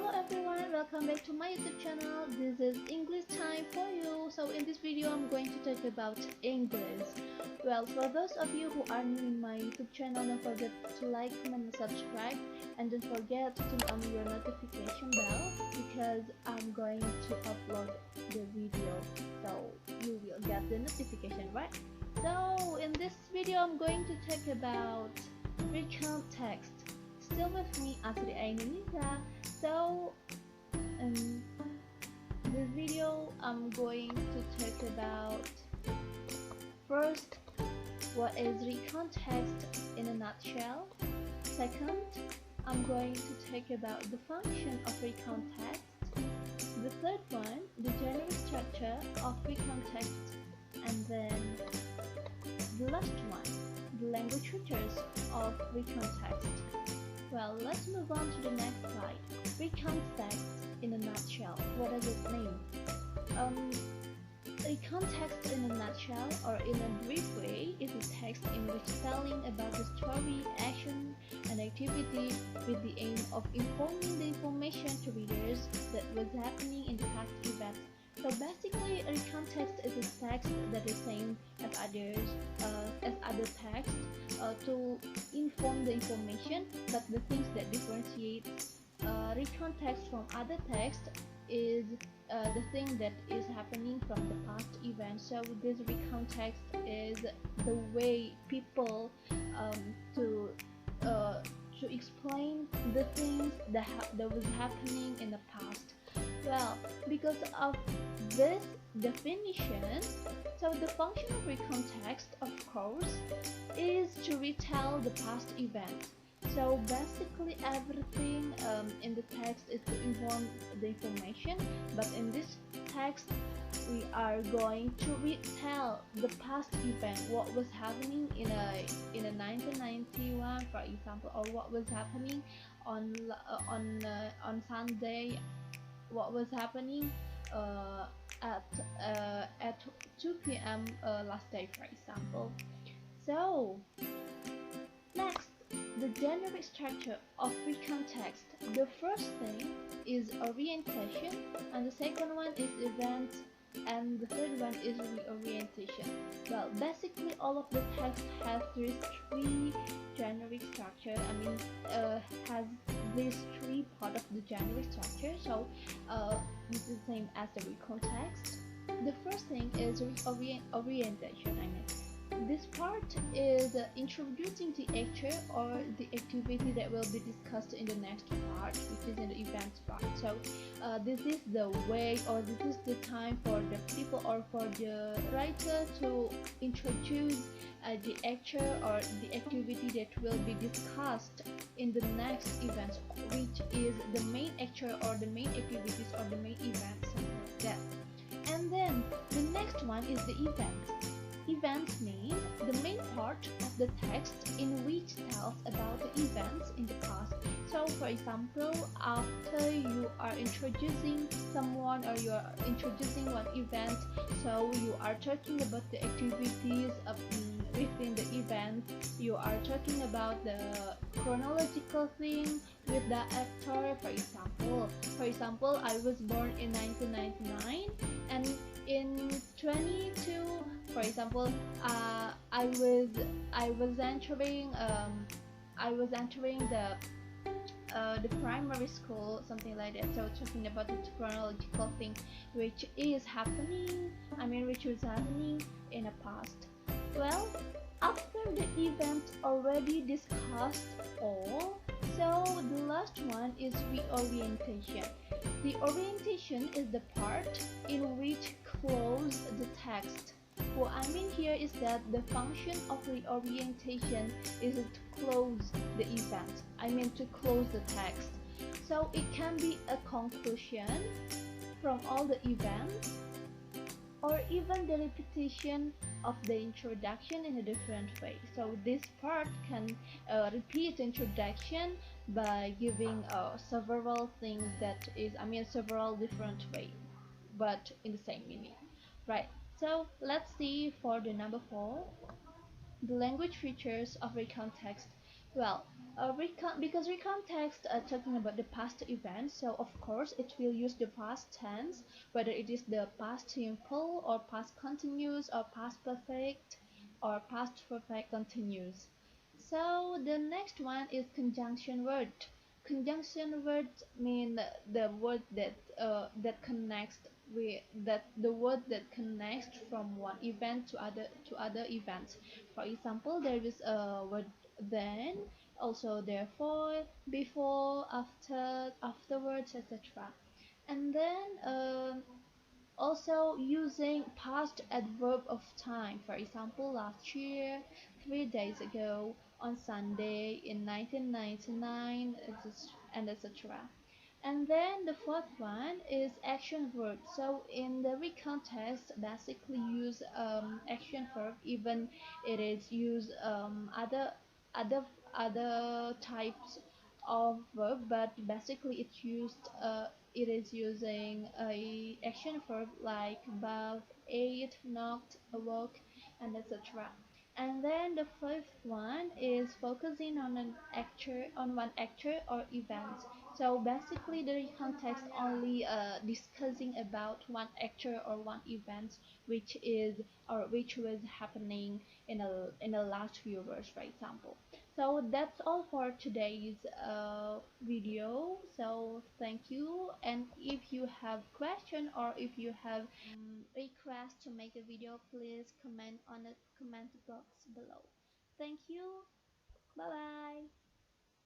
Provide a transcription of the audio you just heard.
Hello everyone, welcome back to my YouTube channel. This is English time for you. So in this video I'm going to talk about English. Well, for those of you who are new in my YouTube channel, don't forget to like, comment and subscribe, and don't forget to turn on your notification bell because I'm going to upload the video, so you will get the notification, right? So in this video I'm going to talk about recount text. Still with me, Asri Ainunisa. So in this video I'm going to talk about first, what is recount text in a nutshell. Second, I'm going to talk about the function of recount text. The third one, the general structure of recount text. And then the last one, the language features of recount text. Well, let's move on to the next slide. Recount text in a nutshell. What does it mean? Recount text in a nutshell, or in a brief way, is a text in which telling about the story, action, and activity with the aim of informing the information to readers that was happening in the past event. So basically, a recount text is a text that is same as other text to inform the information, but the things that differentiate recount text from other text is the thing that is happening from the past event. So this recount text is the way people to explain the things that was happening in the past. Well, because of this definition, so the function of recount text, of course, is to retell the past event. So basically everything in the text is to inform the information, but in this text we are going to retell the past event, what was happening in a 1991, for example, or what was happening on Sunday, what was happening at 2 p.m. Last day, for example. So next, the generic structure of recount text. The first thing is orientation, and the second one is event, and the third one is reorientation. Well, basically all of the text has these three generic structure. Has these three part of the generic structure. So this is the same as the recount text. The first thing is orientation. This part is introducing the actor or the activity that will be discussed in the next part, which is in the events part. So this is the way, or this is the time for the people or for the writer to introduce the actor or the activity that will be discussed in the next events, which is the main actor or the main activities or the main events, something like that. And then the next one is the event. Events mean the main part of the text in which tells about the events in the past. So for example, after you are introducing someone or you are introducing one event, so you are talking about the activities within the event, you are talking about the chronological thing with the actor. For example, I was born in 1999, and in 22, for example, I was entering the primary school, something like that. So talking about the chronological thing which is happening, which was happening in the past. Well, after the event already discussed all, so the last one is reorientation. The orientation is the part in which close the text. What I mean here is that the function of reorientation is to close the event, to close the text. So it can be a conclusion from all the events, or even the repetition of the introduction in a different way. So this part can repeat introduction by giving several things that is, several different ways, but in the same meaning, right? So let's see for the number 4, the language features of recount text. Well, because recount text are talking about the past event, so of course it will use the past tense, whether it is the past simple or past continuous or past perfect or past perfect continuous. So the next one is conjunction word. Conjunction words mean the word that connects with that the word that connects from one event to other events. For example, there is a word then, also therefore, before, after, afterwards, etc. And then also using past adverb of time, for example, last year, 3 days ago, on Sunday, in 1999, and etc. And then the fourth one is action verb. So in the recount text, basically use action verb, even it is use other other types of verb, but basically it is using a action verb like bath, ate, knocked, awoke, and etc. And then the fifth one is focusing on one actor or event. So basically the context only discussing about one actor or one event which is or which was happening in the last few years, for example. So that's all for today's video. So thank you, and if you have question or if you have request to make a video, please comment on the comment box below. Thank you. Bye bye.